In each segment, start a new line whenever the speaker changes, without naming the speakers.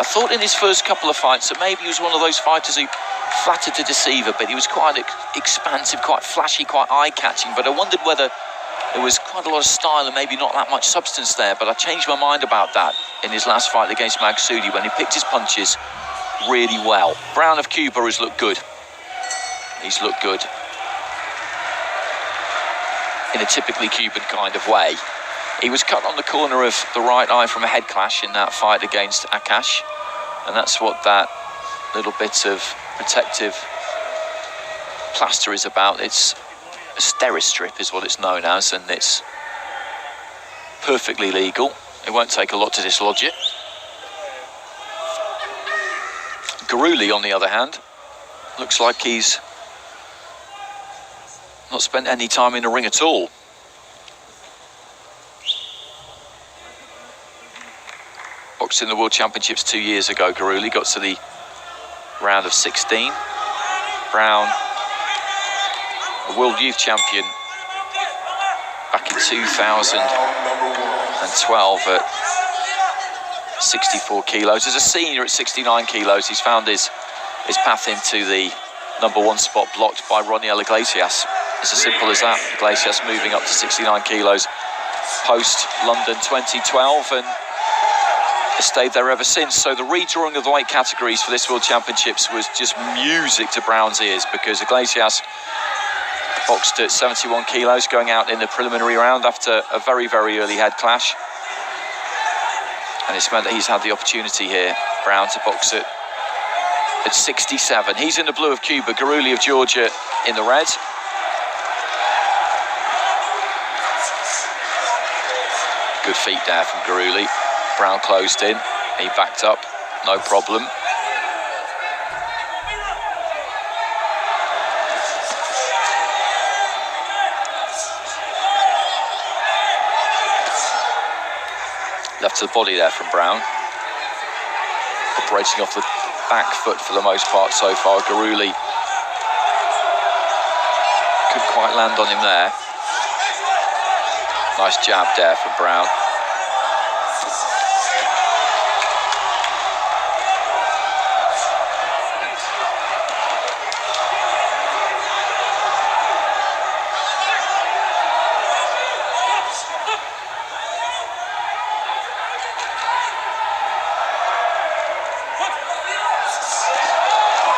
I thought in his first couple of fights that maybe he was one of those fighters who flattered to deceive a bit. He was quite expansive, quite flashy, quite eye-catching, but I wondered whether there was quite a lot of style and maybe not that much substance there. But I changed my mind about that in his last fight against Magsudi when he picked his punches really well. Brown of Cuba has looked good. He's looked good in a typically Cuban kind of way. He was cut on the corner of the right eye from a head clash in that fight against Akash, and that's what that little bit of protective plaster is about. It's a Steri-strip is what it's known as, and it's perfectly legal. It won't take a lot to dislodge it. Guruli, on the other hand, looks like he's not spent any time in the ring at all. Boxed in the World Championships 2 years ago, Guruli got to the round of 16. Brown, a World Youth Champion back in 2012 at 64 kilos. As a senior at 69 kilos, he's found his path into the #1 spot blocked by Roniel Iglesias. It's as simple as that. Iglesias moving up to 69 kilos post-London 2012 and has stayed there ever since. So the redrawing of the weight categories for this World Championships was just music to Brown's ears, because Iglesias boxed at 71 kilos going out in the preliminary round after a very, very early head clash. And it's meant that he's had the opportunity here, Brown, to box at 67. He's in the blue of Cuba, Guruli of Georgia in the red. Good feet there from Guruli. Brown closed in, he backed up, no problem. Left to the body there from Brown. Operating off the back foot for the most part so far. Guruli couldn't quite land on him there. Nice jab there from Brown.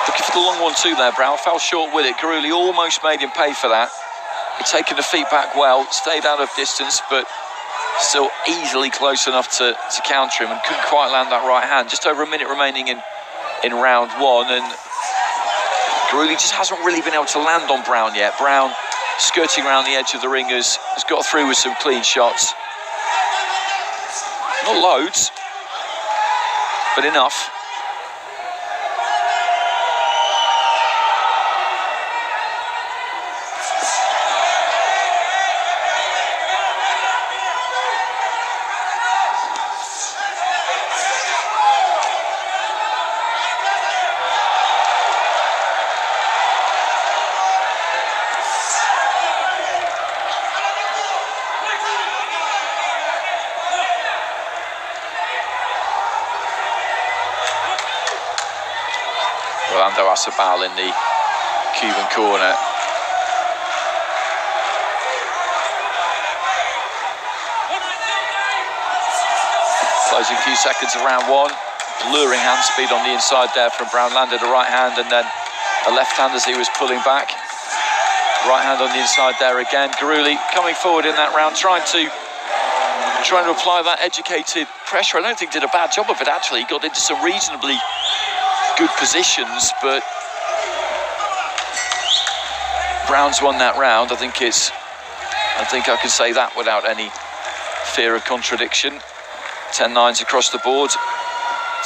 Looking for the long 1-2 there, Brown fell short with it. Guruli almost made him pay for that. He'd taken the feet back well, stayed out of distance, but still easily close enough to counter him, and couldn't quite land that right hand. Just over a minute remaining in round one, and Guruli just hasn't really been able to land on Brown yet. Brown skirting around the edge of the ring has got through with some clean shots. Not loads, but enough. Asabal in the Cuban corner. Closing few seconds of round one. Blurring hand speed on the inside there from Brown. Landed a right hand and then a left hand as he was pulling back. Right hand on the inside there again. Guruli coming forward in that round, trying to apply that educated pressure. I don't think did a bad job of it, actually. He got into some reasonably good positions, but Brown's won that round. I think I can say that without any fear of contradiction. 10-9s across the board,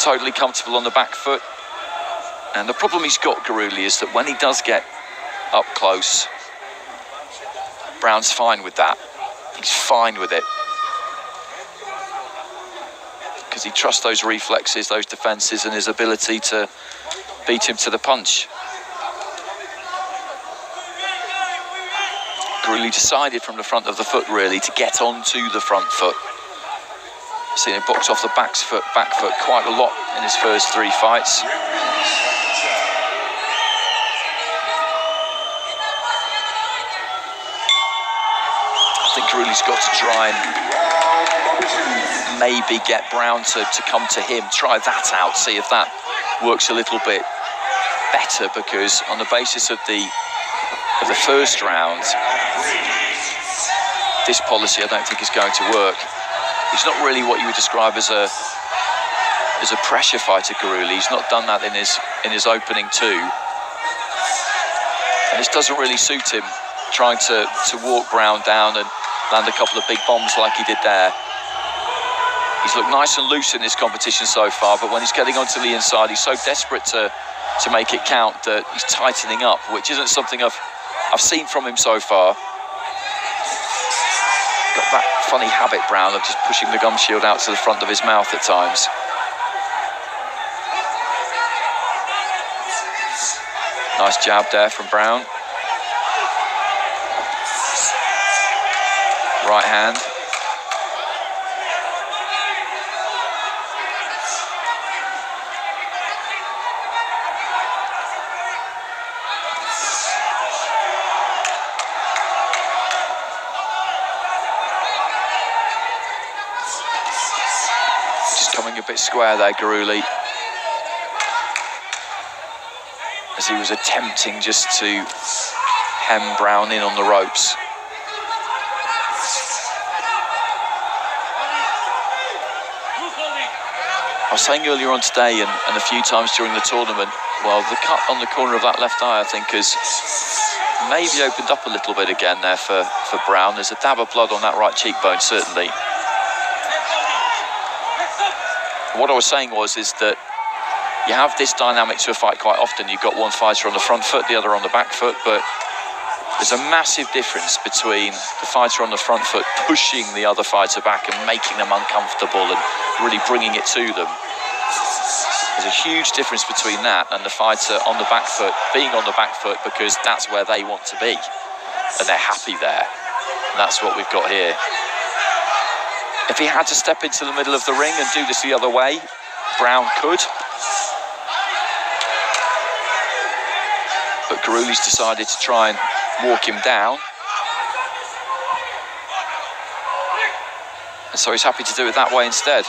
totally comfortable on the back foot. And the problem he's got, Guruli, is that when he does get up close, Brown's fine with that. He's fine with it, because he trusts those reflexes, those defences, and his ability to beat him to the punch. Guruli decided from the front of the foot, really, to get onto the front foot. Seen him box off the back foot quite a lot in his first 3 fights. I think Guruli's got to try and maybe get Brown to come to him. Try that out, see if that works a little bit better, because on the basis of the first round, this policy I don't think is going to work. He's not really what you would describe as a pressure fighter, Guruli. He's not done that in his opening 2, and this doesn't really suit him, trying to walk Brown down and land a couple of big bombs like he did there. He's looked nice and loose in this competition so far, but when he's getting onto the inside, he's so desperate to make it count that he's tightening up, which isn't something I've seen from him so far. Got that funny habit, Brown, of just pushing the gum shield out to the front of his mouth at times. Nice jab there from Brown. Right hand. A bit square there, Guruli, as he was attempting just to hem Brown in on the ropes. I was saying earlier on today and a few times during the tournament, well, the cut on the corner of that left eye, I think, has maybe opened up a little bit again there for Brown. There's a dab of blood on that right cheekbone, certainly. What I was saying is that you have this dynamic to a fight quite often. You've got one fighter on the front foot, the other on the back foot, but there's a massive difference between the fighter on the front foot pushing the other fighter back and making them uncomfortable and really bringing it to them. There's a huge difference between that and the fighter on the back foot being on the back foot because that's where they want to be and they're happy there. And that's what we've got here. If he had to step into the middle of the ring and do this the other way, Brown could. But Guruli's decided to try and walk him down. And so he's happy to do it that way instead.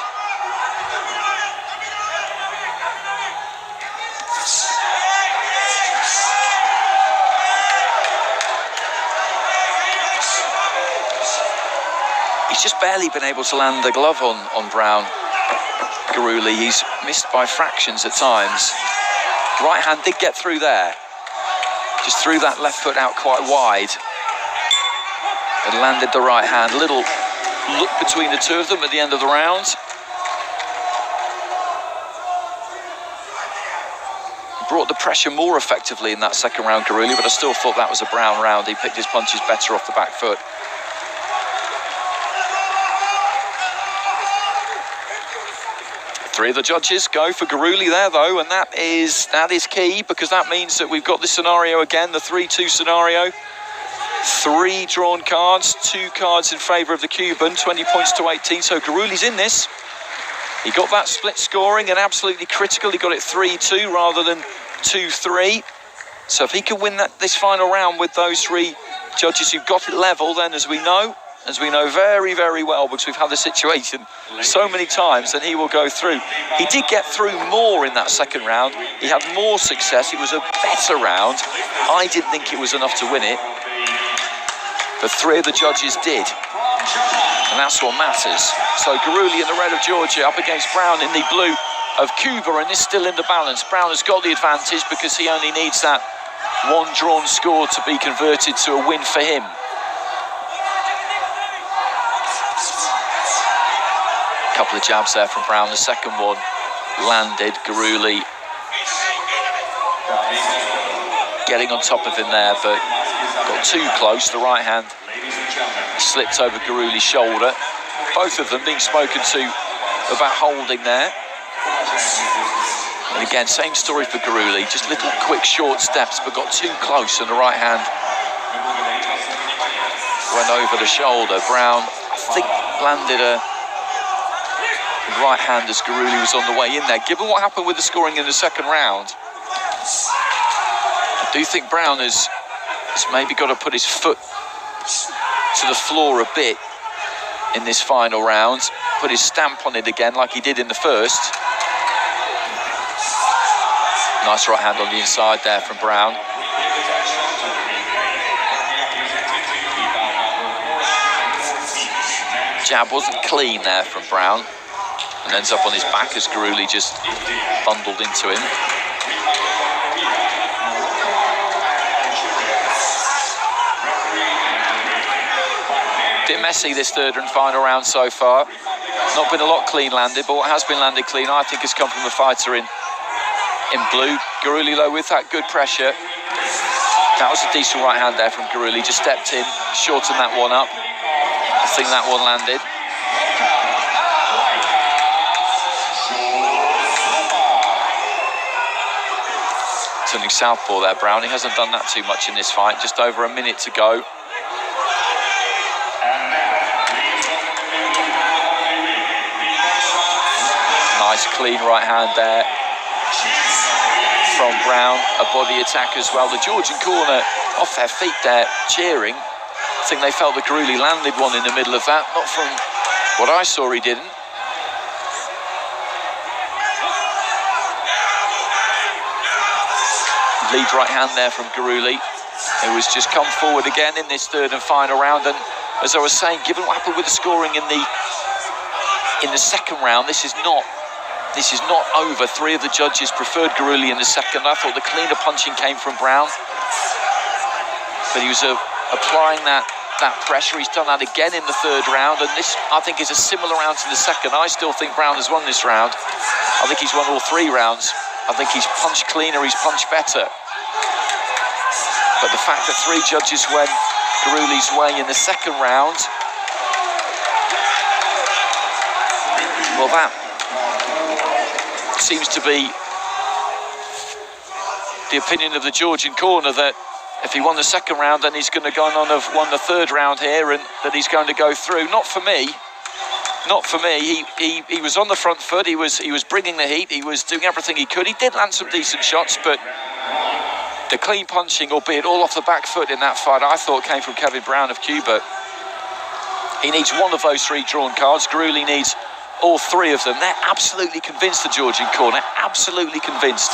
He's just barely been able to land the glove on Brown, Guruli. He's missed by fractions at times. Right hand did get through there. Just threw that left foot out quite wide. And landed the right hand. Little look between the two of them at the end of the round. Brought the pressure more effectively in that second round, Guruli, but I still thought that was a Brown round. He picked his punches better off the back foot. Three of the judges go for Guruli there, though, and that is key, because that means that we've got this scenario again, the 3-2 scenario. 3 drawn cards, 2 cards in favour of the Cuban, 20 points to 18, so Guruli's in this. He got that split scoring and absolutely critical. He got it 3-2 rather than 2-3. So if he can win this final round with those 3 judges who've got it level, then as we know very, very well, because we've had the situation so many times, then he will go through. He did get through more in that second round. He had more success. It was a better round. I didn't think it was enough to win it, but 3 of the judges did, and that's what matters. So Guruli in the red of Georgia up against Brown in the blue of Cuba, and this still in the balance. Brown has got the advantage because he only needs that 1 drawn score to be converted to a win for him. Couple of jabs there from Brown. The second one landed. Guruli getting on top of him there, but got too close. The right hand slipped over Guruli's shoulder. Both of them being spoken to about holding there. And again, same story for Guruli. Just little quick short steps, but got too close, and the right hand went over the shoulder. Brown, I think, landed a right hand as Guruli was on the way in there. Given what happened with the scoring in the second round, I do think Brown has maybe got to put his foot to the floor a bit in this final round, put his stamp on it again like he did in the first. Nice right hand on the inside there from Brown. Jab wasn't clean there from Brown, and ends up on his back as Guruli just bundled into him. Bit messy this third and final round so far. Not been a lot clean landed, but what has been landed clean I think has come from the fighter in blue. Guruli though with that good pressure. That was a decent right hand there from Guruli, just stepped in, shortened that one up. I think that one landed. Turning southpaw there, Brown. He hasn't done that too much in this fight, just over a minute to go. Nice clean right hand there from Brown, a body attack as well. The Georgian corner off their feet there, cheering. I think they felt that Guruli landed one in the middle of that. Not from what I saw, he didn't. Lead right hand there from Guruli, who has just come forward again in this third and final round. And as I was saying, given what happened with the scoring in the second round, this is not over. Three of the judges preferred Guruli in the second. I thought the cleaner punching came from Brown, but he was applying that pressure. He's done that again in the third round, and this I think is a similar round to the second. I still think Brown has won this round. I think he's won all three rounds. I think he's punched cleaner, he's punched better. But the fact that three judges went Guruli's way in the second round, well, that seems to be the opinion of the Georgian corner, that if he won the second round, then he's going to go on and have won the third round here, and that he's going to go through. Not for me. Not for me. He was on the front foot. He was bringing the heat. He was doing everything he could. He did land some decent shots, but the clean punching, albeit all off the back foot in that fight, I thought came from Kevin Brown of Cuba. He needs one of those three drawn cards. Guruli needs all three of them. They're absolutely convinced, the Georgian corner. Absolutely convinced.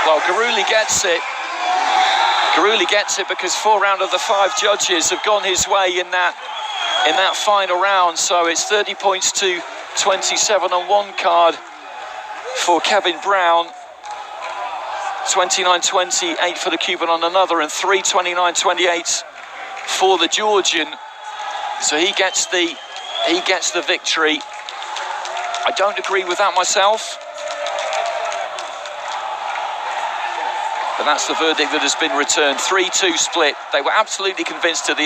Well, Guruli gets it. Guruli gets it because 4 out of the 5 judges have gone his way in that final round. So it's 30 points to 27 on one card for Kevin Brown, 29-28 for the Cuban on another, and 3-29-28 for the Georgian. So he gets the victory. I don't agree with that myself, but that's the verdict that has been returned. 3-2 split. They were absolutely convinced to the